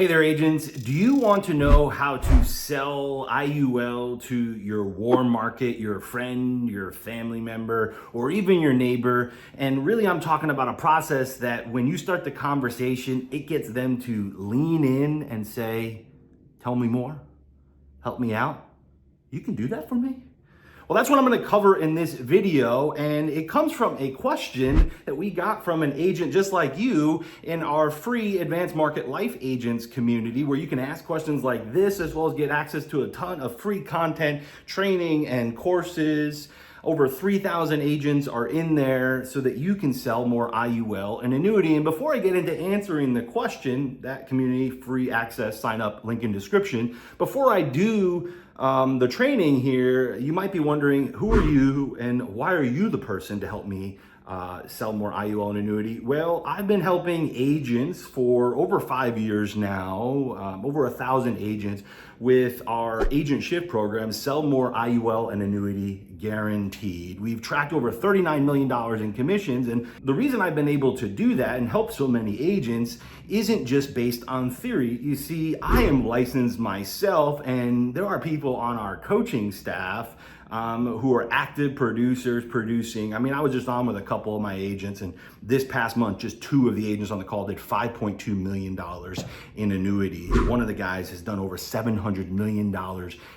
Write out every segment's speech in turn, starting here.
Hey there, agents. Do you want to know how to sell IUL to your warm market, your friend, your family member, or even your neighbor? And really, I'm talking about a process that when you start the conversation, it gets them to lean in and say, tell me more, help me out. You can do that for me? Well, that's what I'm going to cover in this video, and it comes from a question that we got from an agent just like you in our free Advanced Market Life Agents community, where you can ask questions like this, as well as get access to a ton of free content, training, and courses. Over 3,000 agents are in there so that you can sell more IUL and annuity. And before I get into answering the question, that community, free access, sign up, link in description. Before I do the training here, you might be wondering, who are you and why are you the person to help me sell more IUL and annuity? Well, I've been helping agents for over 5 years now, over 1,000 agents with our agent shift program, sell more IUL and annuity guaranteed. We've tracked over $39 million in commissions. And the reason I've been able to do that and help so many agents isn't just based on theory. You see, I am licensed myself, and there are people on our coaching staff who are active producers producing. I mean, I was just on with a couple of my agents, and this past month, just 2 of the agents on the call did $5.2 million in annuity. One of the guys has done over $700 million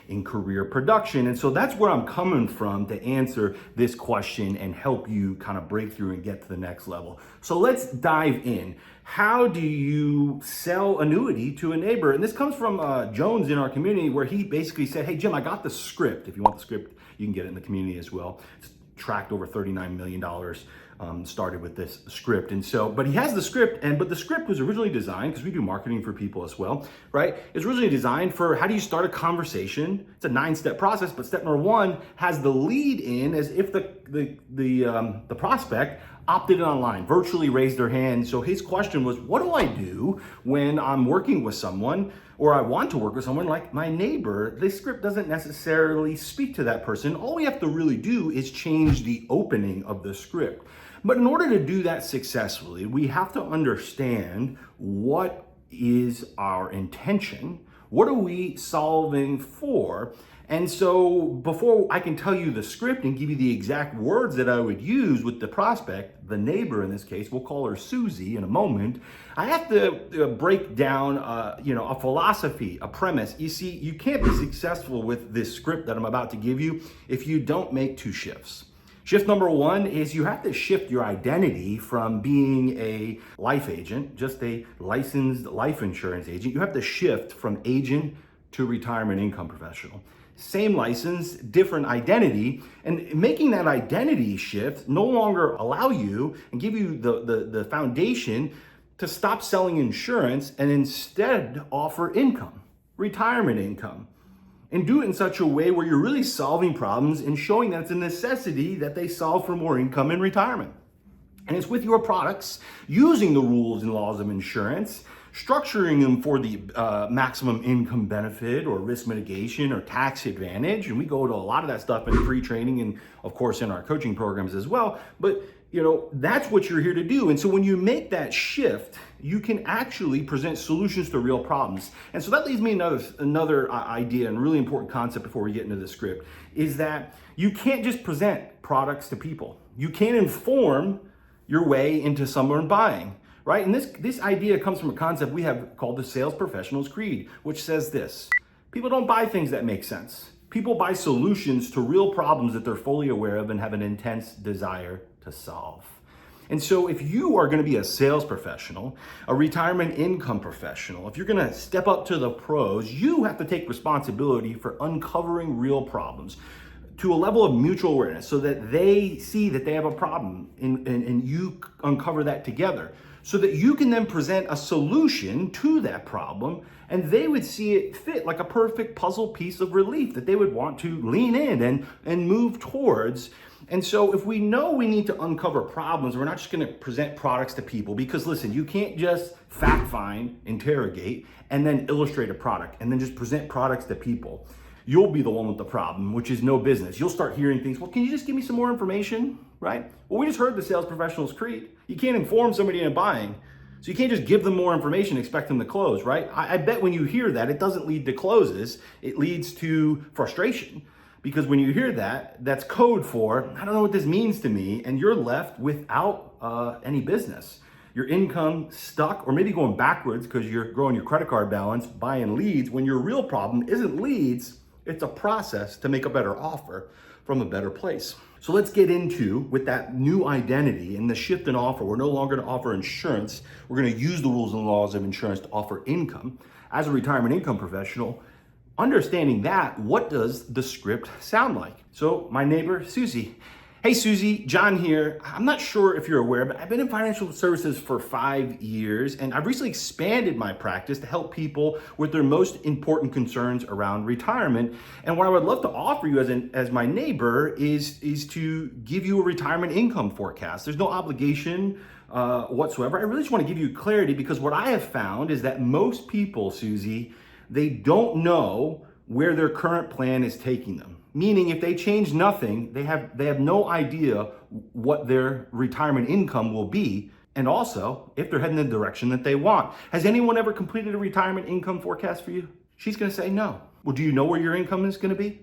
in career production. And so that's where I'm coming from to answer this question and help you kind of break through and get to the next level. So let's dive in. How do you sell annuity to a neighbor? And this comes from Jones in our community, where he basically said, hey, Jim, I got the script. If you want the script, you can get it in the community as well. It's tracked over $39 million, started with this script. And so, but he has the script, but the script was originally designed, because we do marketing for people as well, right? It's originally designed for how do you start a conversation. It's a 9-step process, but step number 1 has the lead in as if the prospect opted in online, virtually raised their hand. So his question was, what do I do when I'm working with someone, or I want to work with someone like my neighbor? This script doesn't necessarily speak to that person. All we have to really do is change the opening of the script. But in order to do that successfully, we have to understand what is our intention. What are we solving for? And so before I can tell you the script and give you the exact words that I would use with the prospect, the neighbor in this case, we'll call her Susie in a moment, I have to break down a philosophy, a premise. You see, you can't be successful with this script that I'm about to give you if you don't make 2 shifts. Shift number 1 is you have to shift your identity from being a life agent, just a licensed life insurance agent. You have to shift from agent to retirement income professional. Same license, different identity, and making that identity shift no longer allow you and give you the foundation to stop selling insurance and instead offer income, retirement income, and do it in such a way where you're really solving problems and showing that it's a necessity that they solve for more income in retirement. And it's with your products, using the rules and laws of insurance, structuring them for the maximum income benefit or risk mitigation or tax advantage. And we go to a lot of that stuff in free training and of course in our coaching programs as well. But that's what you're here to do. And so when you make that shift, you can actually present solutions to real problems. And so that leads me another idea and really important concept before we get into the script, is that you can't just present products to people. You can't inform your way into someone buying. Right? And this idea comes from a concept we have called the Sales Professional's Creed, which says this: people don't buy things that make sense. People buy solutions to real problems that they're fully aware of and have an intense desire to solve. And so if you are going to be a sales professional, a retirement income professional, if you're going to step up to the pros, you have to take responsibility for uncovering real problems to a level of mutual awareness so that they see that they have a problem and you uncover that together, so that you can then present a solution to that problem and they would see it fit like a perfect puzzle piece of relief that they would want to lean in and move towards. And so if we know we need to uncover problems, we're not just going to present products to people, because listen, you can't just fact find, interrogate, and then illustrate a product and then just present products to people. You'll be the one with the problem, which is no business. You'll start hearing things, well, can you just give me some more information, right? Well, we just heard the Sales Professional's Creed. You can't inform somebody into buying. So you can't just give them more information and expect them to close, right? I bet when you hear that, it doesn't lead to closes. It leads to frustration. Because when you hear that, that's code for, I don't know what this means to me, and you're left without any business. Your income stuck, or maybe going backwards because you're growing your credit card balance, buying leads, when your real problem isn't leads, it's a process to make a better offer from a better place. So let's get into, with that new identity and the shift in offer, we're no longer gonna offer insurance, we're gonna use the rules and laws of insurance to offer income. As a retirement income professional, understanding that, what does the script sound like? So my neighbor, Susie. Hey Susie, John here. I'm not sure if you're aware, but I've been in financial services for 5 years, and I've recently expanded my practice to help people with their most important concerns around retirement. And what I would love to offer you as my neighbor is to give you a retirement income forecast. There's no obligation whatsoever. I really just want to give you clarity, because what I have found is that most people, Susie, they don't know where their current plan is taking them. Meaning, if they change nothing, they have no idea what their retirement income will be, and also if they're heading in the direction that they want. Has anyone ever completed a retirement income forecast for you? She's gonna say no. Well, do you know where your income is gonna be?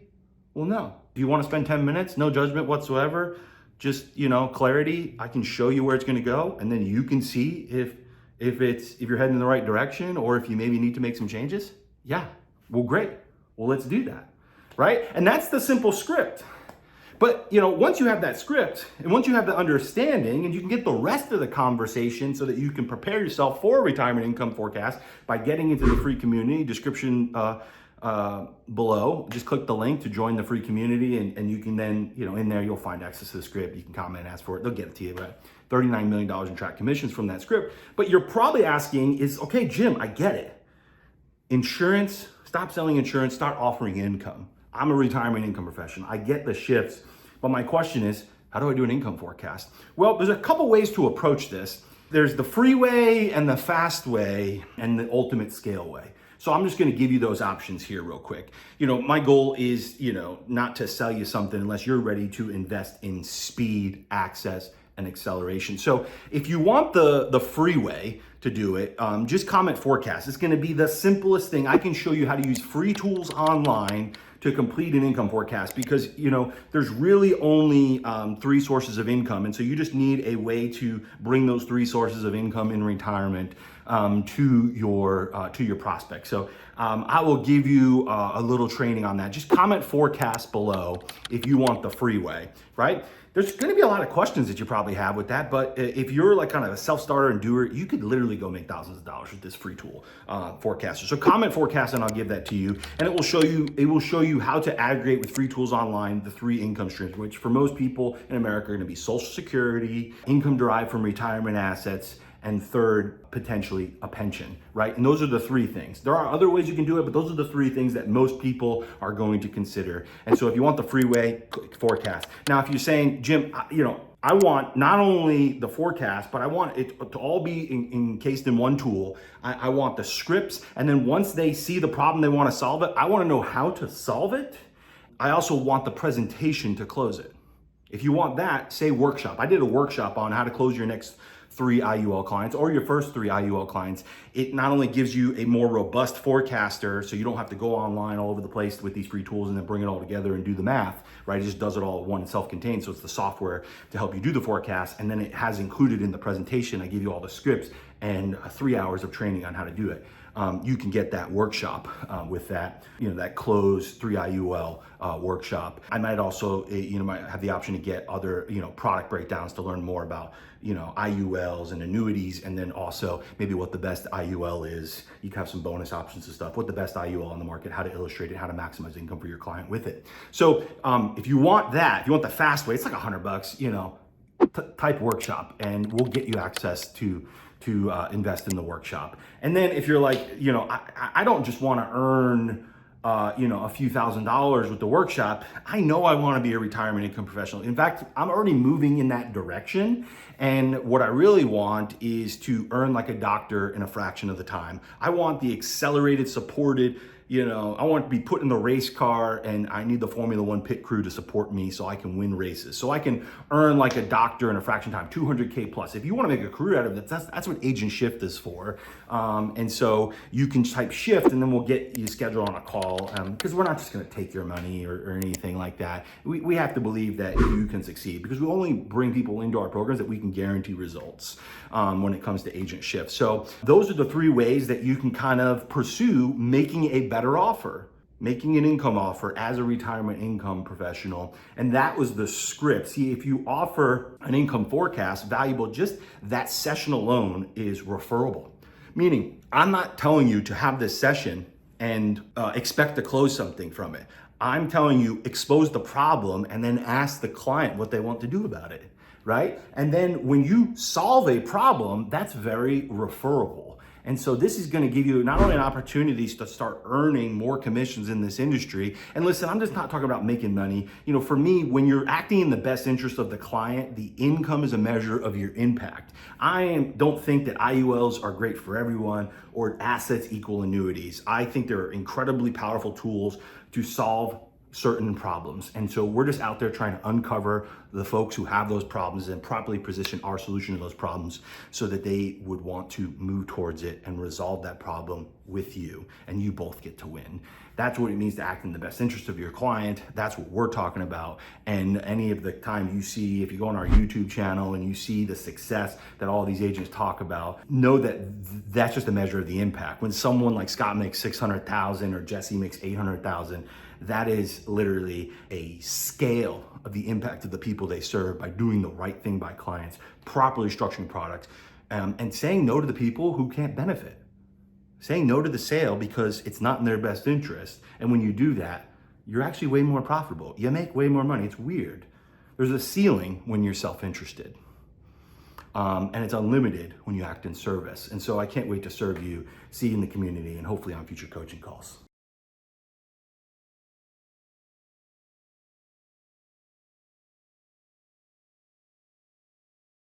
Well, no. Do you wanna spend 10 minutes? No judgment whatsoever. Just, clarity. I can show you where it's gonna go, and then you can see if you're heading in the right direction, or if you maybe need to make some changes. Yeah, well, great. Well, let's do that. Right? And that's the simple script. But, once you have that script, and once you have the understanding, and you can get the rest of the conversation so that you can prepare yourself for a retirement income forecast by getting into the free community, description below, just click the link to join the free community, and you can then, in there you'll find access to the script. You can comment and ask for it. They'll get it to you, right? $39 million in track commissions from that script. But you're probably asking is, okay, Jim, I get it. Insurance, stop selling insurance, start offering income. I'm a retirement income professional. I get the shifts, but my question is, how do I do an income forecast? Well, there's a couple ways to approach this. There's the free way and the fast way and the ultimate scale way. So I'm just gonna give you those options here real quick. My goal is, not to sell you something unless you're ready to invest in speed, access, and acceleration. So if you want the free way to do it, just comment forecast. It's gonna be the simplest thing. I can show you how to use free tools online to complete an income forecast, because there's really only 3 sources of income, and so you just need a way to bring those 3 sources of income in retirement to your prospect. So I will give you a little training on that. Just comment forecast below if you want the free way, right? There's gonna be a lot of questions that you probably have with that, but if you're like kind of a self-starter and doer, you could literally go make thousands of dollars with this free tool, Forecaster. So comment forecast and I'll give that to you. And it will show you how to aggregate with free tools online the 3 income streams, which for most people in America are gonna be Social Security, income derived from retirement assets, and third, potentially a pension, right? And those are the 3 things. There are other ways you can do it, but those are the 3 things that most people are going to consider. And so if you want the free way, click forecast. Now, if you're saying, Jim, I want not only the forecast, but I want it to all be encased in one tool. I want the scripts, and then once they see the problem they want to solve it, I want to know how to solve it. I also want the presentation to close it. If you want that, say workshop. I did a workshop on how to close your next 3 IUL clients or your first 3 IUL clients. It not only gives you a more robust forecaster, so you don't have to go online all over the place with these free tools and then bring it all together and do the math, right? It just does it all at one, self-contained. So it's the software to help you do the forecast. And then it has included in the presentation, I give you all the scripts and 3 hours of training on how to do it. You can get that workshop with that, that closed 3 IUL workshop. I might also, might have the option to get other, product breakdowns to learn more about, IULs and annuities, and then also maybe what the best IUL is. You can have some bonus options and stuff. What the best IUL on the market, how to illustrate it, how to maximize income for your client with it. So if you want that, if you want the fast way, it's like $100, type workshop, and we'll get you access to invest in the workshop. And then if you're like, I don't just want to earn, a few $1,000s with the workshop. I know I want to be a retirement income professional. In fact, I'm already moving in that direction. And what I really want is to earn like a doctor in a fraction of the time. I want the accelerated, supported, I want to be put in the race car and I need the Formula One pit crew to support me so I can win races. So I can earn like a doctor in a fraction time, 200K plus. If you want to make a career out of it, that's what Agent Shift is for. And so you can type Shift and then we'll get you scheduled on a call, because we're not just going to take your money or anything like that. We have to believe that you can succeed because we only bring people into our programs that we can guarantee results when it comes to Agent Shift. So those are the 3 ways that you can kind of pursue making a better offer, making an income offer as a retirement income professional. And that was the script. See, if you offer an income forecast valuable, just that session alone is referable. Meaning, I'm not telling you to have this session and expect to close something from it. I'm telling you, expose the problem and then ask the client what they want to do about it, right? And then when you solve a problem, that's very referable. And so this is going to give you not only an opportunity to start earning more commissions in this industry. And listen, I'm just not talking about making money. For me, when you're acting in the best interest of the client, the income is a measure of your impact. I don't think that IULs are great for everyone or assets equal annuities. I think they're incredibly powerful tools to solve certain problems. And so we're just out there trying to uncover the folks who have those problems and properly position our solution to those problems so that they would want to move towards it and resolve that problem with you, and you both get to win. That's what it means to act in the best interest of your client. That's what we're talking about. And any of the time you see, if you go on our YouTube channel and you see the success that all these agents talk about, know that that's just a measure of the impact. When someone like Scott makes 600,000 or Jesse makes 800,000, that is literally a scale of the impact of the people they serve by doing the right thing by clients, properly structuring products, and saying no to the people who can't benefit. Saying no to the sale because it's not in their best interest. And when you do that, you're actually way more profitable. You make way more money. It's weird. There's a ceiling when you're self-interested. And it's unlimited when you act in service. And so I can't wait to serve you, see you in the community, and hopefully on future coaching calls.